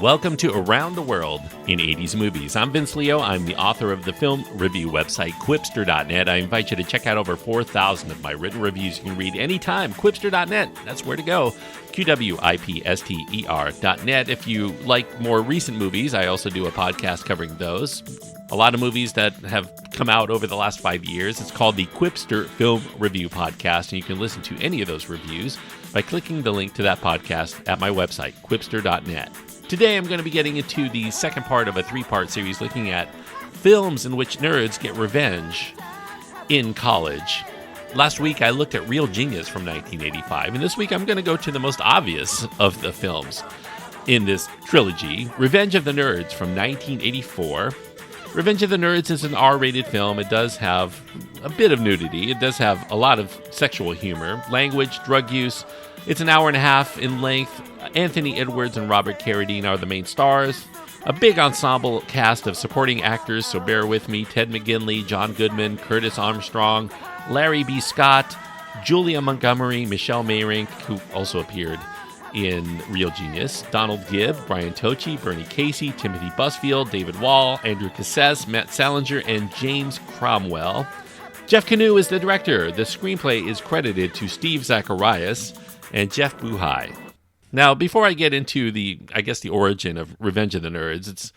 welcome to Around the World in 80s Movies. I'm Vince Leo. I'm the author of the film review website, Quipster.net. I invite you to check out over 4,000 of my written reviews you can read anytime. Quipster.net, that's where to go. QWIPSTER.net. If you like more recent movies, I also do a podcast covering those. A lot of movies that have come out over the last 5 years. It's called the Quipster Film Review Podcast, and you can listen to any of those reviews by clicking the link to that podcast at my website, Quipster.net. Today I'm going to be getting into the second part of a three-part series looking at films in which nerds get revenge in college. Last week I looked at Real Genius from 1985, and this week I'm going to go to the most obvious of the films in this trilogy, Revenge of the Nerds from 1984. Revenge of the Nerds is an R-rated film. It does have a bit of nudity. It does have a lot of sexual humor, language, drug use. It's an hour and a half in length. Anthony Edwards and Robert Carradine are the main stars. A big ensemble cast of supporting actors, so bear with me. Ted McGinley, John Goodman, Curtis Armstrong, Larry B. Scott, Julia Montgomery, Michelle Mayrank, who also appeared in Real Genius, Donald Gibb, Brian Tochi, Bernie Casey, Timothy Busfield, David Wall, Andrew Cassese, Matt Salinger, and James Cromwell. Jeff Kanew is the director. The screenplay is credited to Steve Zacharias and Jeff Buhai. Now, before I get into the origin of Revenge of the Nerds, it's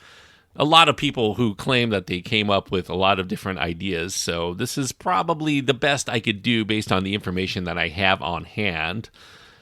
a lot of people who claim that they came up with a lot of different ideas, so this is probably the best I could do based on the information that I have on hand.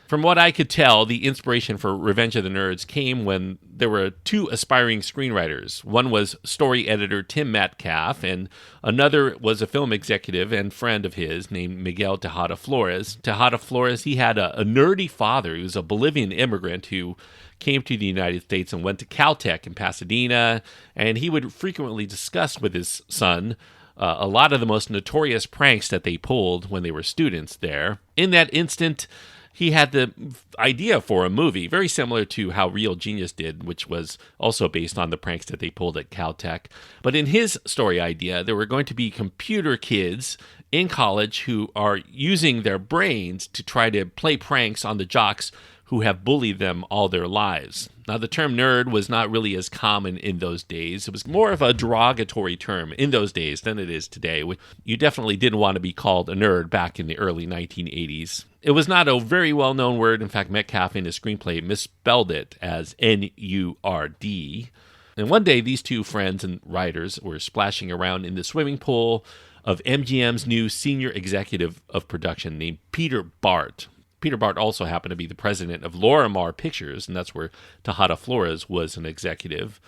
From what I could tell, the inspiration for Revenge of the Nerds came when there were two aspiring screenwriters. One was story editor Tim Metcalf, and another was a film executive and friend of his named Miguel Tejada Flores. Tejada Flores, he had a nerdy father. He was a Bolivian immigrant who came to the United States and went to Caltech in Pasadena, and he would frequently discuss with his son a lot of the most notorious pranks that they pulled when they were students there. In that instant, he had the idea for a movie, very similar to how Real Genius did, which was also based on the pranks that they pulled at Caltech. But in his story idea, there were going to be computer kids in college who are using their brains to try to play pranks on the jocks who have bullied them all their lives. Now, the term nerd was not really as common in those days. It was more of a derogatory term in those days than it is today. You definitely didn't want to be called a nerd back in the early 1980s. It was not a very well-known word. In fact, Metcalf in his screenplay misspelled it as N-U-R-D. And one day, these two friends and writers were splashing around in the swimming pool of MGM's new senior executive of production named Peter Bart. Peter Bart also happened to be the president of Lorimar Pictures, and that's where Tejada Flores was an executive.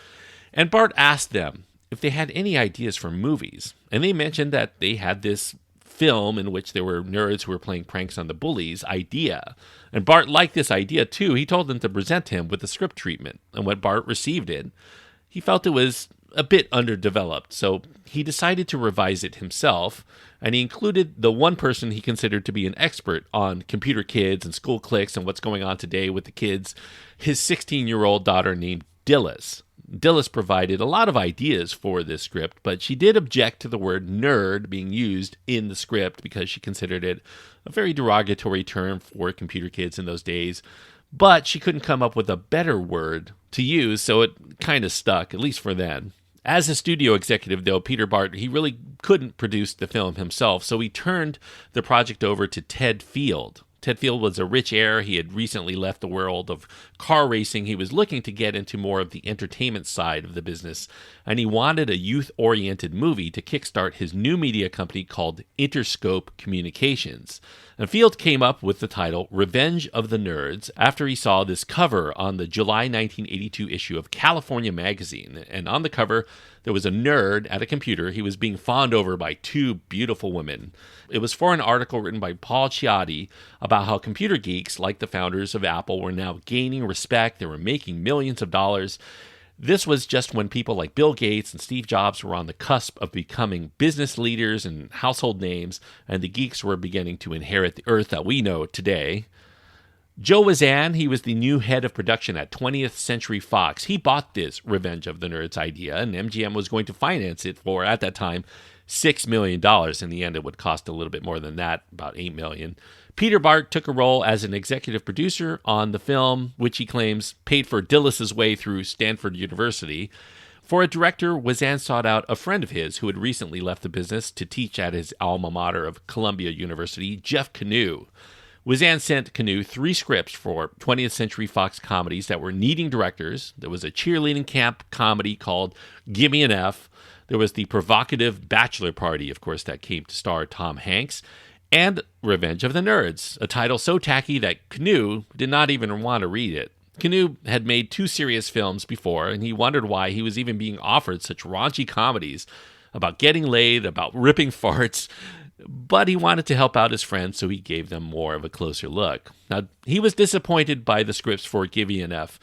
And Bart asked them if they had any ideas for movies. And they mentioned that they had this film in which there were nerds who were playing pranks on the bullies idea. And Bart liked this idea too. He told them to present him with the script treatment. And when Bart received it, he felt it was a bit underdeveloped. So he decided to revise it himself. And he included the one person he considered to be an expert on computer kids and school cliques and what's going on today with the kids, his 16-year-old daughter named Dillis. Dillis provided a lot of ideas for this script, but she did object to the word nerd being used in the script because she considered it a very derogatory term for computer kids in those days. But she couldn't come up with a better word to use, so it kind of stuck, at least for then. As a studio executive, though, Peter Bart, he really couldn't produce the film himself, so he turned the project over to Ted Field. Ted Field was a rich heir. He had recently left the world of car racing. He was looking to get into more of the entertainment side of the business, and he wanted a youth-oriented movie to kickstart his new media company called Interscope Communications. And Field came up with the title Revenge of the Nerds after he saw this cover on the July 1982 issue of California Magazine. And on the cover, there was a nerd at a computer. He was being fawned over by two beautiful women. It was for an article written by Paul Ciatti about how computer geeks, like the founders of Apple, were now gaining respect. They were making millions of dollars. This was just when people like Bill Gates and Steve Jobs were on the cusp of becoming business leaders and household names, and the geeks were beginning to inherit the earth that we know today. Joe Wazan, he was the new head of production at 20th Century Fox. He bought this Revenge of the Nerds idea, and MGM was going to finance it for, at that time, $6 million. In the end, it would cost a little bit more than that, about $8 million. Peter Bart took a role as an executive producer on the film, which he claims paid for Dillis's way through Stanford University. For a director, Wazan sought out a friend of his who had recently left the business to teach at his alma mater of Columbia University, Jeff Kanew. Wazan sent Kanew 3 scripts for 20th Century Fox comedies that were needing directors. There was a cheerleading camp comedy called Gimme an F. There was the provocative Bachelor Party, of course, that came to star Tom Hanks. And Revenge of the Nerds, a title so tacky that Kanew did not even want to read it. Kanew had made 2 serious films before, and he wondered why he was even being offered such raunchy comedies about getting laid, about ripping farts, but he wanted to help out his friends, so he gave them more of a closer look. Now, he was disappointed by the scripts for Gimme an F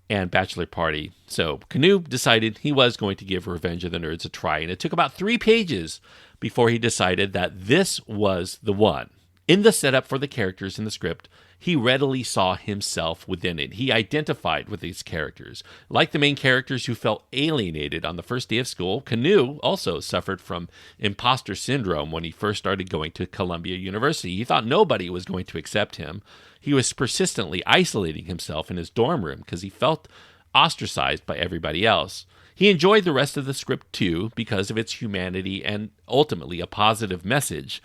and Bachelor Party, so Kanew decided he was going to give Revenge of the Nerds a try, and it took about 3 pages before he decided that this was the one. In the setup for the characters in the script, he readily saw himself within it. He identified with these characters. Like the main characters who felt alienated on the first day of school, Kanew also suffered from imposter syndrome when he first started going to Columbia University. He thought nobody was going to accept him. He was persistently isolating himself in his dorm room because he felt ostracized by everybody else. He enjoyed the rest of the script too because of its humanity and ultimately a positive message.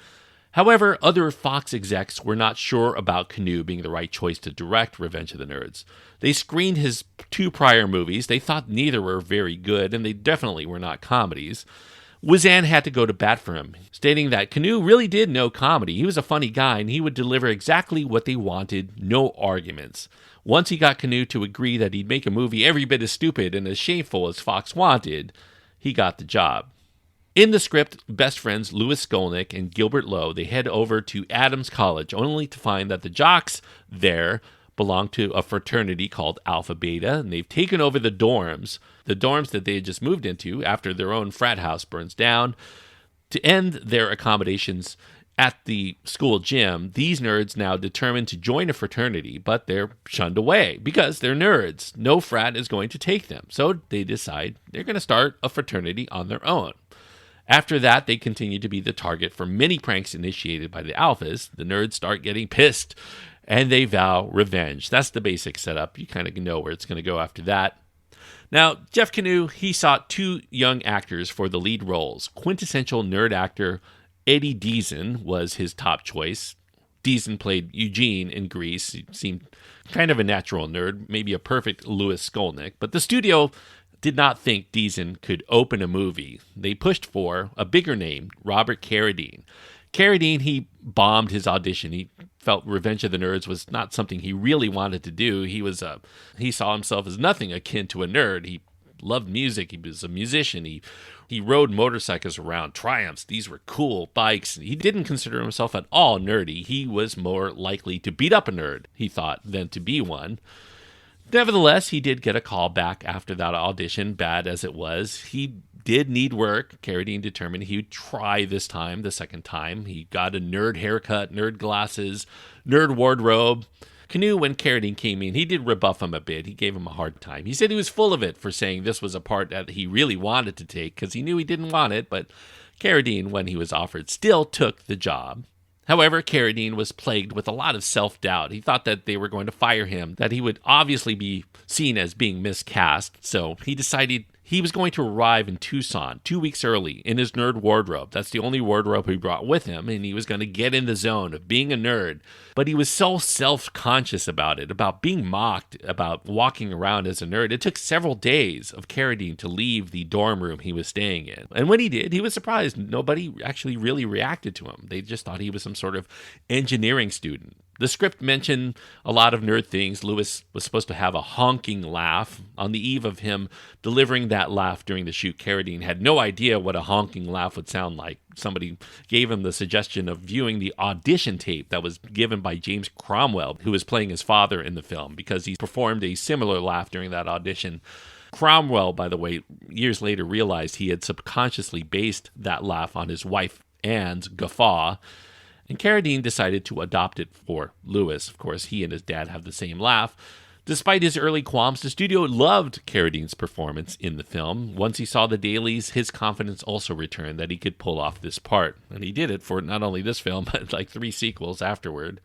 However, other Fox execs were not sure about Kanew being the right choice to direct Revenge of the Nerds. They screened his 2 prior movies. They thought neither were very good, and they definitely were not comedies. Wazan had to go to bat for him, stating that Kanew really did know comedy. He was a funny guy, and he would deliver exactly what they wanted, no arguments. Once he got Kanew to agree that he'd make a movie every bit as stupid and as shameful as Fox wanted, he got the job. In the script, best friends Lewis and Gilbert Lowe, they head over to Adams College, only to find that the jocks there belong to a fraternity called Alpha Beta, and they've taken over the dorms that they had just moved into after their own frat house burns down. To end their accommodations at the school gym, these nerds now determined to join a fraternity, but they're shunned away because they're nerds. No frat is going to take them, so they decide they're going to start a fraternity on their own. After that, they continue to be the target for many pranks initiated by the alphas. The nerds start getting pissed, and they vow revenge. That's the basic setup. You kind of know where it's going to go after that. Now, Jeff Kanew, he sought 2 young actors for the lead roles. Quintessential nerd actor Eddie Deason was his top choice. Deason played Eugene in Grease. He seemed kind of a natural nerd, maybe a perfect Lewis Skolnick, but the studio did not think Deason could open a movie. They pushed for a bigger name, Robert Carradine. Carradine, he bombed his audition. He felt Revenge of the Nerds was not something he really wanted to do. He saw himself as nothing akin to a nerd. He loved music. He was a musician. He rode motorcycles around Triumphs. These were cool bikes. He didn't consider himself at all nerdy. He was more likely to beat up a nerd, he thought, than to be one. Nevertheless, he did get a call back after that audition, bad as it was. He did need work. Carradine determined he would try this time, the second time. He got a nerd haircut, nerd glasses, nerd wardrobe. Kanew, when Carradine came in, he did rebuff him a bit. He gave him a hard time. He said he was full of it for saying this was a part that he really wanted to take because he knew he didn't want it, but Carradine, when he was offered, still took the job. However, Carradine was plagued with a lot of self-doubt. He thought that they were going to fire him, that he would obviously be seen as being miscast, so he decided he was going to arrive in Tucson 2 weeks early in his nerd wardrobe. That's the only wardrobe he brought with him, and he was going to get in the zone of being a nerd. But he was so self-conscious about it, about being mocked, about walking around as a nerd. It took several days of Carradine to leave the dorm room he was staying in. And when he did, he was surprised. Nobody actually really reacted to him. They just thought he was some sort of engineering student. The script mentioned a lot of nerd things. Lewis was supposed to have a honking laugh. On the eve of him delivering that laugh during the shoot, Carradine had no idea what a honking laugh would sound like. Somebody gave him the suggestion of viewing the audition tape that was given by James Cromwell, who was playing his father in the film, because he performed a similar laugh during that audition. Cromwell, by the way, years later realized he had subconsciously based that laugh on his wife Anne's guffaw, and Carradine decided to adopt it for Lewis. Of course, he and his dad have the same laugh. Despite his early qualms, the studio loved Carradine's performance in the film. Once he saw the dailies, his confidence also returned that he could pull off this part. And he did it for not only this film, but like 3 sequels afterward.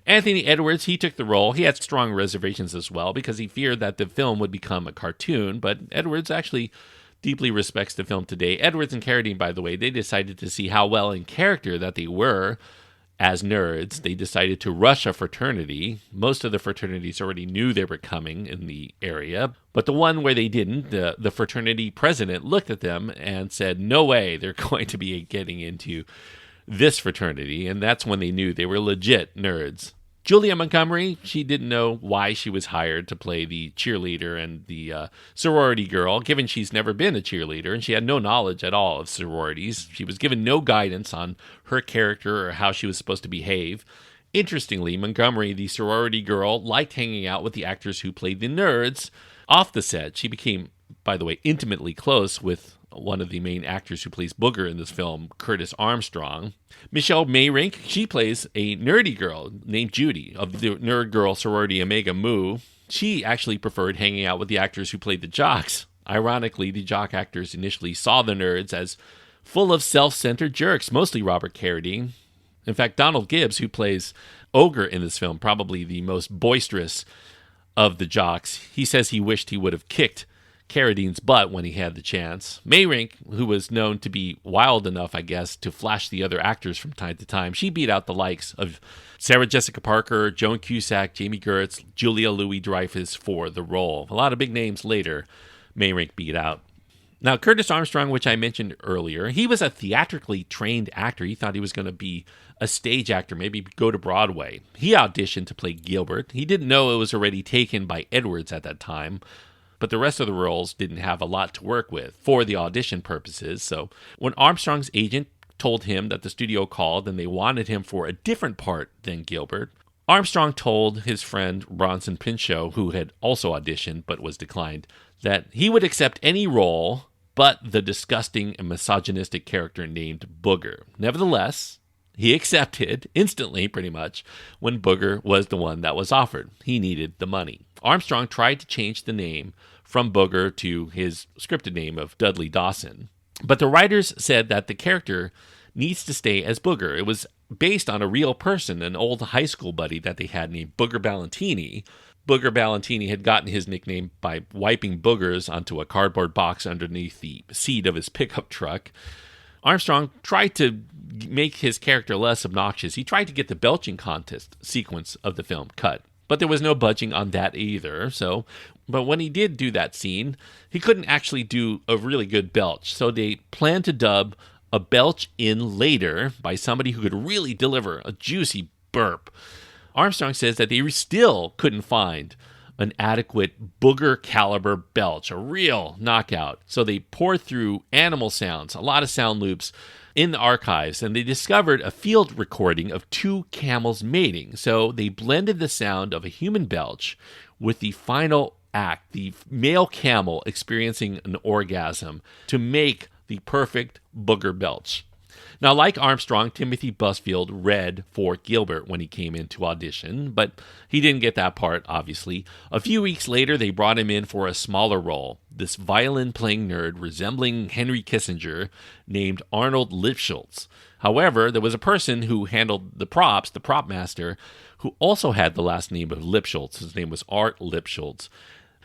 Anthony Edwards, he took the role. He had strong reservations as well because he feared that the film would become a cartoon, but Edwards actually deeply respects the film today. Edwards and Carradine, by the way, they decided to see how well in character that they were as nerds. They decided to rush a fraternity. Most of the fraternities already knew they were coming in the area, but the one where they didn't, the fraternity president looked at them and said, no way they're going to be getting into this fraternity, and that's when they knew they were legit nerds. Julia Montgomery, she didn't know why she was hired to play the cheerleader and the sorority girl, given she's never been a cheerleader and she had no knowledge at all of sororities. She was given no guidance on her character or how she was supposed to behave. Interestingly, Montgomery, the sorority girl, liked hanging out with the actors who played the nerds off the set. She became, by the way, intimately close with one of the main actors who plays Booger in this film, Curtis Armstrong. Michelle Mayrink, she plays a nerdy girl named Judy of the nerd girl sorority Omega Mu. She actually preferred hanging out with the actors who played the jocks. Ironically, the jock actors initially saw the nerds as full of self-centered jerks, mostly Robert Carradine. In fact, Donald Gibbs, who plays Ogre in this film, probably the most boisterous of the jocks, he says he wished he would have kicked Carradine's butt when he had the chance. Mayrink, who was known to be wild enough, I guess, to flash the other actors from time to time, she beat out the likes of Sarah Jessica Parker, Joan Cusack, Jamie Gertz, Julia Louis-Dreyfus for the role. A lot of big names later, Mayrink beat out. Now, Curtis Armstrong, which I mentioned earlier, he was a theatrically trained actor. He thought he was going to be a stage actor, maybe go to Broadway. He auditioned to play Gilbert. He didn't know it was already taken by Edwards at that time, but the rest of the roles didn't have a lot to work with for the audition purposes. So when Armstrong's agent told him that the studio called and they wanted him for a different part than Gilbert, Armstrong told his friend Bronson Pinchot, who had also auditioned but was declined, that he would accept any role but the disgusting and misogynistic character named Booger. Nevertheless, he accepted instantly, pretty much, when Booger was the one that was offered. He needed the money. Armstrong tried to change the name from Booger to his scripted name of Dudley Dawson, but the writers said that the character needs to stay as Booger. It was based on a real person, an old high school buddy that they had named Booger Ballantini. Booger Ballantini had gotten his nickname by wiping boogers onto a cardboard box underneath the seat of his pickup truck. Armstrong tried to make his character less obnoxious. He tried to get the belching contest sequence of the film cut, but there was no budging on that either. But when he did do that scene, he couldn't actually do a really good belch. So they planned to dub a belch in later by somebody who could really deliver a juicy burp. Armstrong says that they still couldn't find an adequate Booger caliber belch, a real knockout. So they poured through animal sounds, a lot of sound loops in the archives, and they discovered a field recording of 2 camels mating. So they blended the sound of a human belch with the final act, the male camel experiencing an orgasm, to make the perfect Booger belch. Now, like Armstrong, Timothy Busfield read for Gilbert when he came in to audition, but he didn't get that part, obviously. A few weeks later, they brought him in for a smaller role, this violin-playing nerd resembling Henry Kissinger named Arnold Lipschultz. However, there was a person who handled the props, the prop master, who also had the last name of Lipschultz. His name was Art Lipschultz.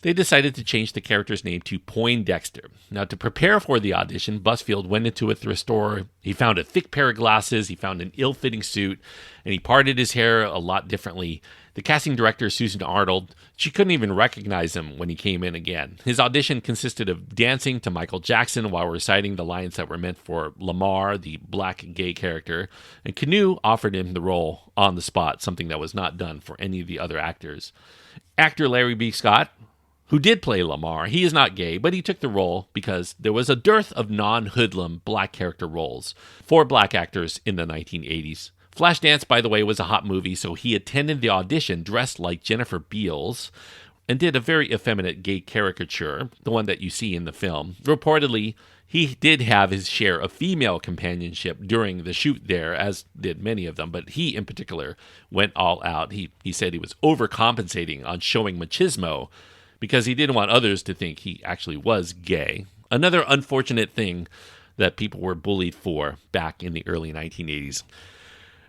They decided to change the character's name to Poindexter. Now, to prepare for the audition, Busfield went into a thrift store. He found a thick pair of glasses, he found an ill-fitting suit, and he parted his hair a lot differently. The casting director, Susan Arnold, she couldn't even recognize him when he came in again. His audition consisted of dancing to Michael Jackson while reciting the lines that were meant for Lamar, the black gay character, and Kanew offered him the role on the spot, something that was not done for any of the other actors. Actor Larry B. Scott, who did play Lamar, he is not gay, but he took the role because there was a dearth of non-hoodlum black character roles for black actors in the 1980s. Flashdance, by the way, was a hot movie, so he attended the audition dressed like Jennifer Beals and did a very effeminate gay caricature, the one that you see in the film. Reportedly, He did have his share of female companionship during the shoot there, as did many of them, but he in particular went all out. He said he was overcompensating on showing machismo because he didn't want others to think he actually was gay. Another unfortunate thing that people were bullied for back in the early 1980s.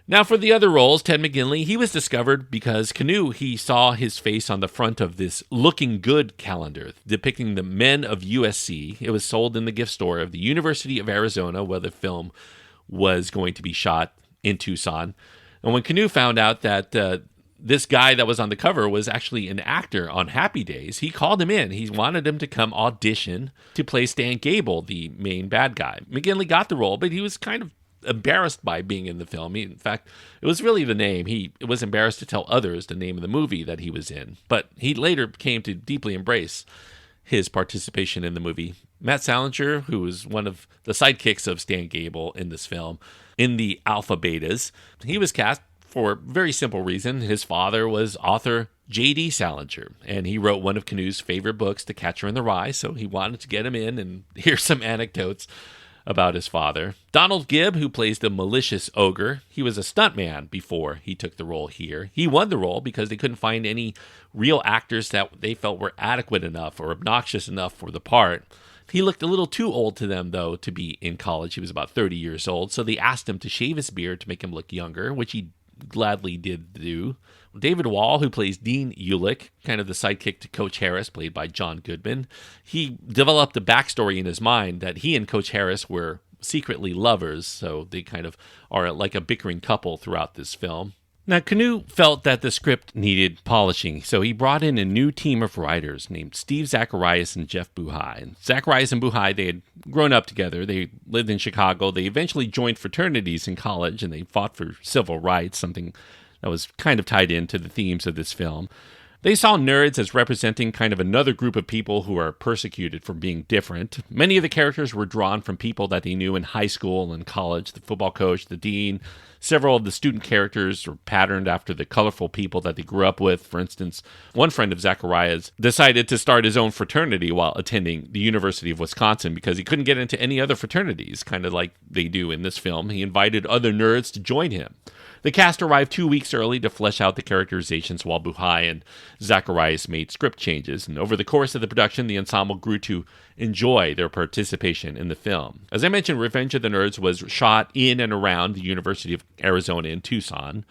Now for the other roles, Ted McGinley, he was discovered because Kanew, he saw his face on the front of this Looking Good calendar depicting the men of USC. It was sold in the gift store of the University of Arizona, where the film was going to be shot in Tucson. And when Kanew found out that this guy that was on the cover was actually an actor on Happy Days, he called him in. He wanted him to come audition to play Stan Gable, the main bad guy. McGinley got the role, but he was kind of embarrassed by being in the film. In fact, it was really the name. He was embarrassed to tell others the name of the movie that he was in. But he later came to deeply embrace his participation in the movie. Matt Salinger, who was one of the sidekicks of Stan Gable in this film, in the Alpha Betas, he was cast for a very simple reason. His father was author J.D. Salinger, and he wrote one of Kanew's favorite books, The Catcher in the Rye, so he wanted to get him in and hear some anecdotes about his father. Donald Gibb, who plays the malicious ogre, he was a stuntman before he took the role here. He won the role because they couldn't find any real actors that they felt were adequate enough or obnoxious enough for the part. He looked a little too old to them, though, to be in college. He was about 30 years old, so they asked him to shave his beard to make him look younger, which he gladly did do. David Wall, who plays Dean Ulick, kind of the sidekick to Coach Harris, played by John Goodman, he developed a backstory in his mind that he and Coach Harris were secretly lovers, so they kind of are like a bickering couple throughout this film. Now, Kanew felt that the script needed polishing, so he brought in a new team of writers named Steve Zacharias and Jeff Buhai. And Zacharias and Buhai, they had grown up together. They lived in Chicago. They eventually joined fraternities in college, and they fought for civil rights, something that was kind of tied into the themes of this film. They saw nerds as representing kind of another group of people who are persecuted for being different. Many of the characters were drawn from people that they knew in high school and college, the football coach, the dean. Several of the student characters were patterned after the colorful people that they grew up with. For instance, one friend of Zacharias decided to start his own fraternity while attending the University of Wisconsin because he couldn't get into any other fraternities, kind of like they do in this film. He invited other nerds to join him. The cast arrived 2 weeks early to flesh out the characterizations while Buhai and Zacharias made script changes. And over the course of the production, the ensemble grew to enjoy their participation in the film. As I mentioned, Revenge of the Nerds was shot in and around the University of Arizona in Tucson.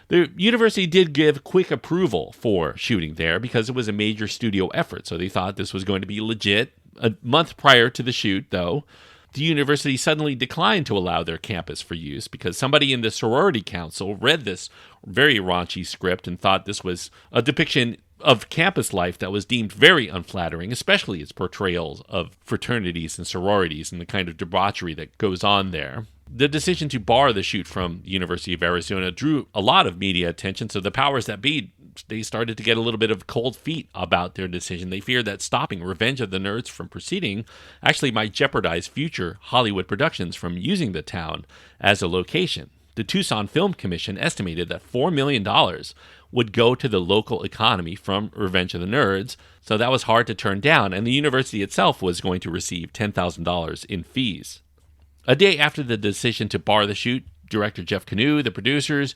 The university did give quick approval for shooting there because it was a major studio effort, so they thought this was going to be legit. A month prior to the shoot, though, the university suddenly declined to allow their campus for use because somebody in the sorority council read this very raunchy script and thought this was a depiction of campus life that was deemed very unflattering, especially its portrayals of fraternities and sororities and the kind of debauchery that goes on there. The decision to bar the shoot from the University of Arizona drew a lot of media attention, so the powers that be, they started to get a little bit of cold feet about their decision. They feared that stopping Revenge of the Nerds from proceeding actually might jeopardize future Hollywood productions from using the town as a location. The Tucson Film Commission estimated that $4 million would go to the local economy from Revenge of the Nerds, so that was hard to turn down, and the university itself was going to receive $10,000 in fees. A day after the decision to bar the shoot, director Jeff Kanew, the producers,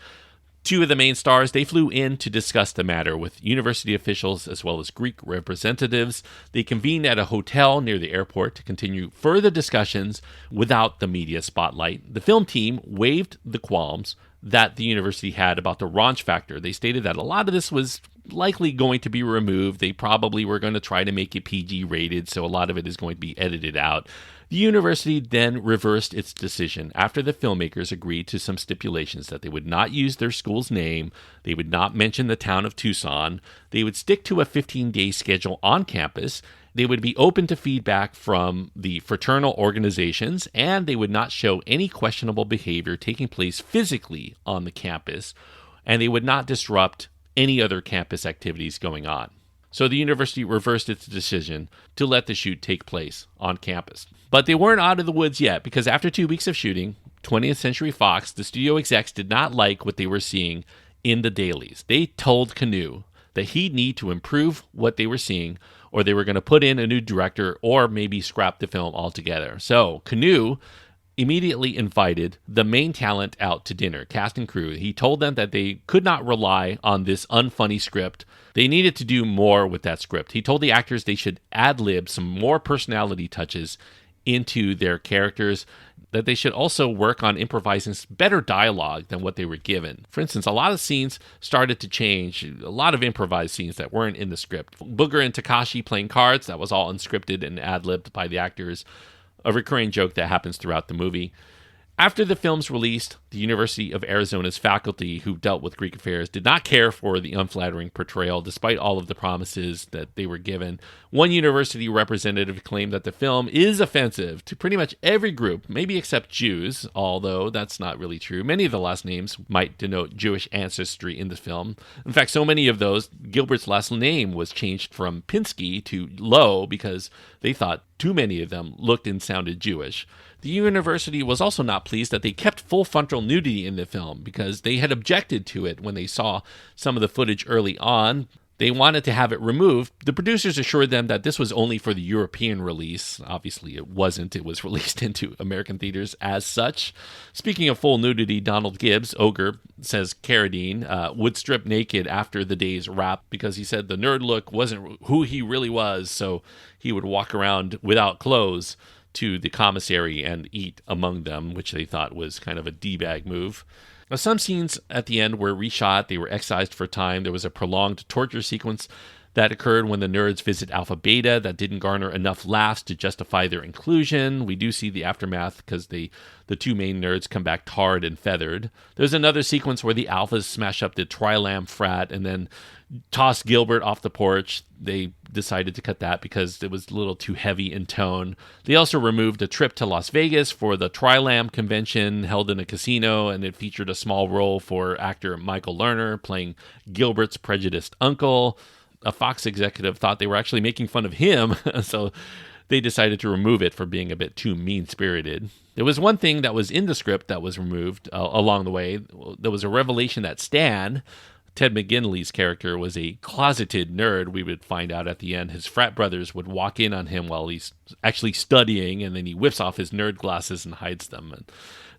two of the main stars, they flew in to discuss the matter with university officials as well as Greek representatives. They convened at a hotel near the airport to continue further discussions without the media spotlight. The film team waived the qualms that the university had about the raunch factor. They stated that a lot of this was likely going to be removed. They probably were going to try to make it PG rated, so a lot of it is going to be edited out. The university then reversed its decision after the filmmakers agreed to some stipulations that they would not use their school's name, they would not mention the town of Tucson, they would stick to a 15-day schedule on campus, they would be open to feedback from the fraternal organizations, and they would not show any questionable behavior taking place physically on the campus, and they would not disrupt any other campus activities going on. So the university reversed its decision to let the shoot take place on campus. But they weren't out of the woods yet, because after 2 weeks of shooting, 20th Century Fox, the studio execs did not like what they were seeing in the dailies. They told Kanew that he'd need to improve what they were seeing, or they were going to put in a new director or maybe scrap the film altogether. So Kanew immediately invited the main talent out to dinner, cast and crew. He told them that they could not rely on this unfunny script. They needed to do more with that script. He told the actors they should ad-lib some more personality touches into their characters, that they should also work on improvising better dialogue than what they were given. For instance, a lot of scenes started to change, a lot of improvised scenes that weren't in the script. Booger and Takashi playing cards, that was all unscripted and ad-libbed by the actors, a recurring joke that happens throughout the movie. After the film's released, the University of Arizona's faculty who dealt with Greek affairs did not care for the unflattering portrayal, despite all of the promises that they were given. One university representative claimed that the film is offensive to pretty much every group, maybe except Jews, although that's not really true. Many of the last names might denote Jewish ancestry in the film. In fact, so many of those, Gilbert's last name was changed from Pinsky to Lowe because they thought too many of them looked and sounded Jewish. The university was also not pleased that they kept full frontal nudity in the film because they had objected to it when they saw some of the footage early on. They wanted to have it removed. The producers assured them that this was only for the European release. Obviously, it wasn't. It was released into American theaters as such. Speaking of full nudity, Donald Gibbs, Ogre, says Carradine would strip naked after the day's wrap because he said the nerd look wasn't who he really was, so he would walk around without clothes to the commissary and eat among them, which they thought was kind of a D-bag move. Now, some scenes at the end were reshot. They were excised for time. There was a prolonged torture sequence that occurred when the nerds visit Alpha Beta that didn't garner enough laughs to justify their inclusion. We do see the aftermath because the two main nerds come back tarred and feathered. There's another sequence where the Alphas smash up the Trilam frat and then toss Gilbert off the porch. They decided to cut that because it was a little too heavy in tone. They also removed a trip to Las Vegas for the Trilam convention held in a casino, and it featured a small role for actor Michael Lerner playing Gilbert's prejudiced uncle. A Fox executive thought they were actually making fun of him, so they decided to remove it for being a bit too mean-spirited. There was one thing that was in the script that was removed along the way. There was a revelation that Stan, Ted McGinley's character, was a closeted nerd. We would find out at the end his frat brothers would walk in on him while he's actually studying, and then he whips off his nerd glasses and hides them. And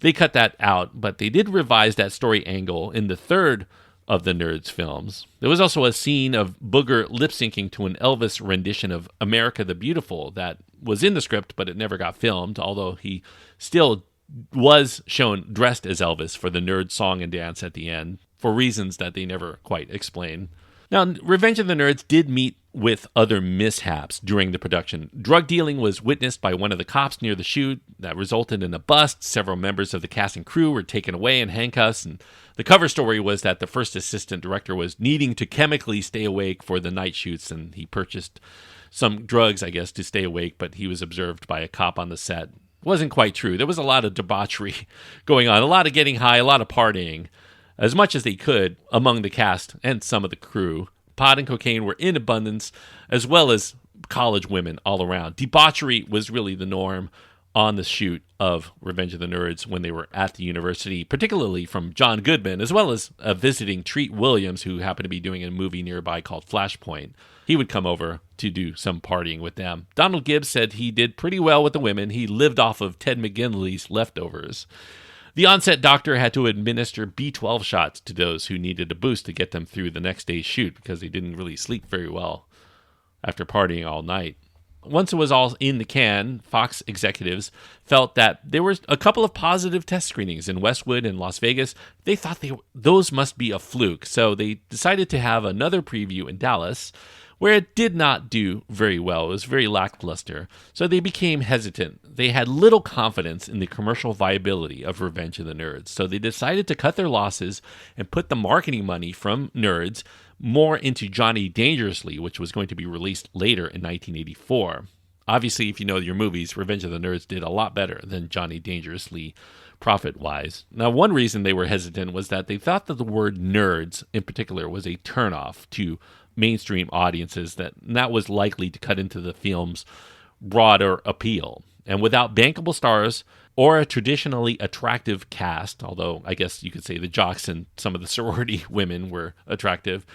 they cut that out, but they did revise that story angle in the third of the Nerds films. There was also a scene of Booger lip-syncing to an Elvis rendition of America the Beautiful that was in the script, but it never got filmed, although he still was shown dressed as Elvis for the nerd song and dance at the end, for reasons that they never quite explain. Now, Revenge of the Nerds did meet with other mishaps during the production. Drug dealing was witnessed by one of the cops near the shoot. That resulted in a bust. Several members of the cast and crew were taken away in handcuffs, and the cover story was that the first assistant director was needing to chemically stay awake for the night shoots, and he purchased some drugs, I guess, to stay awake, but he was observed by a cop on the set. It wasn't quite true. There was a lot of debauchery going on, a lot of getting high, a lot of partying, as much as they could among the cast and some of the crew. Pot and cocaine were in abundance, as well as college women all around. Debauchery was really the norm on the shoot of Revenge of the Nerds when they were at the university, particularly from John Goodman, as well as visiting Treat Williams, who happened to be doing a movie nearby called Flashpoint. He would come over to do some partying with them. Donald Gibbs said he did pretty well with the women. He lived off of Ted McGinley's leftovers. The on-set doctor had to administer B12 shots to those who needed a boost to get them through the next day's shoot because they didn't really sleep very well after partying all night. Once it was all in the can, Fox executives felt that there were a couple of positive test screenings in Westwood and Las Vegas. They thought those must be a fluke, so they decided to have another preview in Dallas, where it did not do very well. It was very lackluster, so they became hesitant. They had little confidence in the commercial viability of Revenge of the Nerds, so they decided to cut their losses and put the marketing money from Nerds more into Johnny Dangerously, which was going to be released later in 1984. Obviously, if you know your movies, Revenge of the Nerds did a lot better than Johnny Dangerously profit-wise. Now, one reason they were hesitant was that they thought that the word nerds, in particular, was a turnoff to mainstream audiences, that was likely to cut into the film's broader appeal. And without bankable stars or a traditionally attractive cast, although I guess you could say the jocks and some of the sorority women were attractive,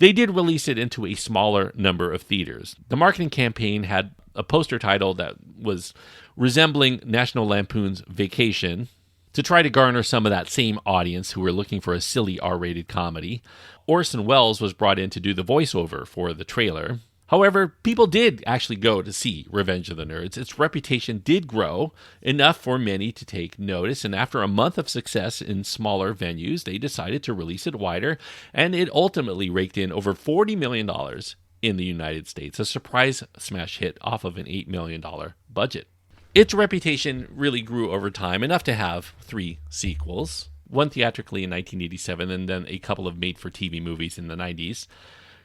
they did release it into a smaller number of theaters. The marketing campaign had a poster title that was resembling National Lampoon's Vacation to try to garner some of that same audience who were looking for a silly R-rated comedy. Orson Welles was brought in to do the voiceover for the trailer. However, people did actually go to see Revenge of the Nerds. Its reputation did grow enough for many to take notice, and after a month of success in smaller venues, they decided to release it wider, and it ultimately raked in over $40 million in the United States, a surprise smash hit off of an $8 million budget. Its reputation really grew over time, enough to have 3 sequels, one theatrically in 1987 and then a couple of made-for-TV movies in the 90s.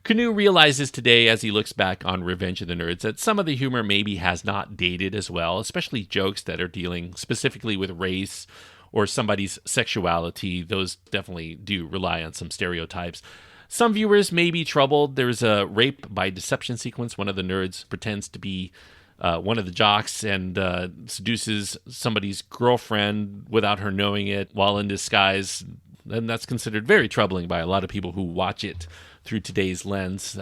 Kanew realizes today, as he looks back on Revenge of the Nerds, that some of the humor maybe has not dated as well, especially jokes that are dealing specifically with race or somebody's sexuality. Those definitely do rely on some stereotypes. Some viewers may be troubled. There's a rape by deception sequence. One of the nerds pretends to be one of the jocks and seduces somebody's girlfriend without her knowing it while in disguise. And that's considered very troubling by a lot of people who watch it through today's lens.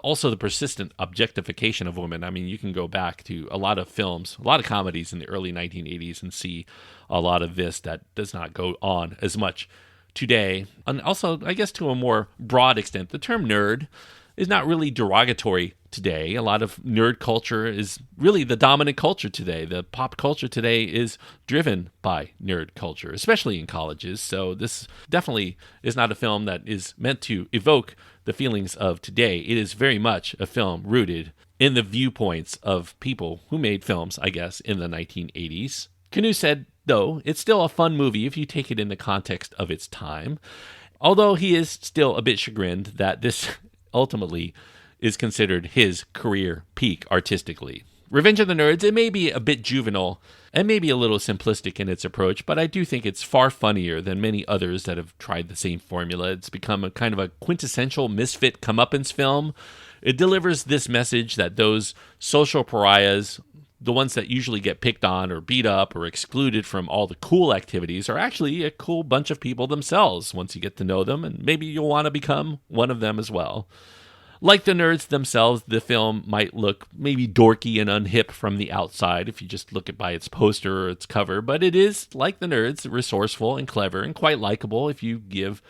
Also, the persistent objectification of women. I mean, you can go back to a lot of films, a lot of comedies in the early 1980s and see a lot of this that does not go on as much today. And also, I guess to a more broad extent, the term nerd is not really derogatory today. A lot of nerd culture is really the dominant culture today. The pop culture today is driven by nerd culture, especially in colleges. So this definitely is not a film that is meant to evoke the feelings of today. It is very much a film rooted in the viewpoints of people who made films, I guess, in the 1980s. Kanew said, though, it's still a fun movie if you take it in the context of its time, although he is still a bit chagrined that this ultimately is considered his career peak artistically. Revenge of the Nerds, it may be a bit juvenile and maybe a little simplistic in its approach, but I do think it's far funnier than many others that have tried the same formula. It's become a kind of a quintessential misfit comeuppance film. It delivers this message that those social pariahs, the ones that usually get picked on or beat up or excluded from all the cool activities, are actually a cool bunch of people themselves once you get to know them, and maybe you'll want to become one of them as well. Like the nerds themselves, the film might look maybe dorky and unhip from the outside if you just look at by its poster or its cover, but it is, like the nerds, resourceful and clever and quite likable if you give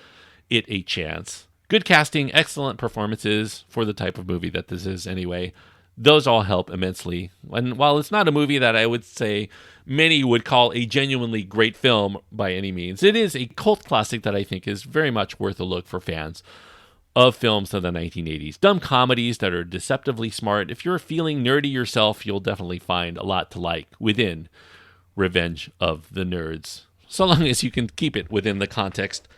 it a chance. Good casting, excellent performances for the type of movie that this is anyway. Those all help immensely. And while it's not a movie that I would say many would call a genuinely great film by any means, it is a cult classic that I think is very much worth a look for fans of films of the 1980s. Dumb comedies that are deceptively smart. If you're feeling nerdy yourself, you'll definitely find a lot to like within Revenge of the Nerds, so long as you can keep it within the context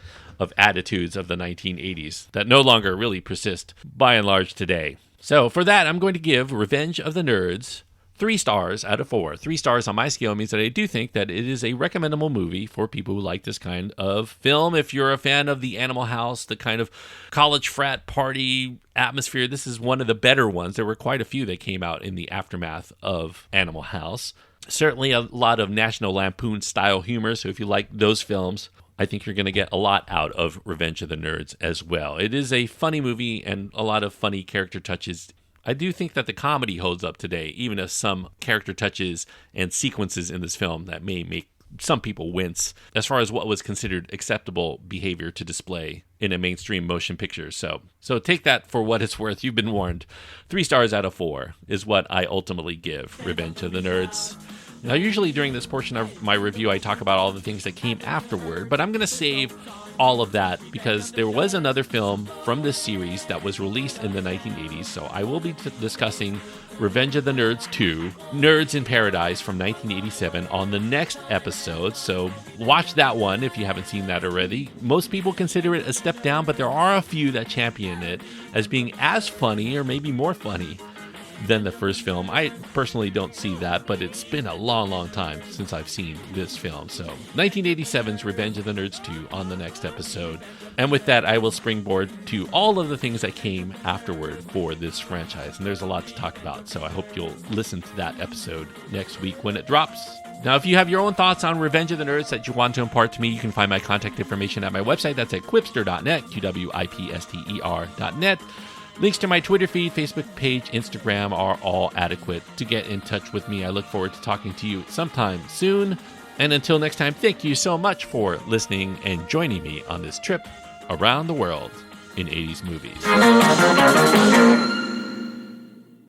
of attitudes of the 1980s that no longer really persist by and large today. So for that, I'm going to give Revenge of the Nerds 3 stars out of 4. 3 stars on my scale means that I do think that it is a recommendable movie for people who like this kind of film. If you're a fan of the Animal House, the kind of college frat party atmosphere, this is one of the better ones. There were quite a few that came out in the aftermath of Animal House. Certainly a lot of National Lampoon style humor, so if you like those films, I think you're going to get a lot out of Revenge of the Nerds as well. It is a funny movie and a lot of funny character touches. I do think that the comedy holds up today, even if some character touches and sequences in this film that may make some people wince as far as what was considered acceptable behavior to display in a mainstream motion picture. So take that for what it's worth. You've been warned. 3 stars out of 4 is what I ultimately give Revenge of the Nerds. Now, usually during this portion of my review, I talk about all the things that came afterward, but I'm going to save all of that because there was another film from this series that was released in the 1980s, so I will be discussing Revenge of the Nerds 2, Nerds in Paradise from 1987 on the next episode, so watch that one if you haven't seen that already. Most people consider it a step down, but there are a few that champion it as being as funny or maybe more funny than the first film. I personally don't see that, but it's been a long, long time since I've seen this film. So 1987's Revenge of the Nerds 2 on the next episode. And with that, I will springboard to all of the things that came afterward for this franchise. And there's a lot to talk about, so I hope you'll listen to that episode next week when it drops. Now, if you have your own thoughts on Revenge of the Nerds that you want to impart to me, you can find my contact information at my website. That's at quipster.net, QWIPSTER.net. Links to my Twitter feed, Facebook page, Instagram are all adequate to get in touch with me. I look forward to talking to you sometime soon. And until next time, thank you so much for listening and joining me on this trip around the world in 80s movies.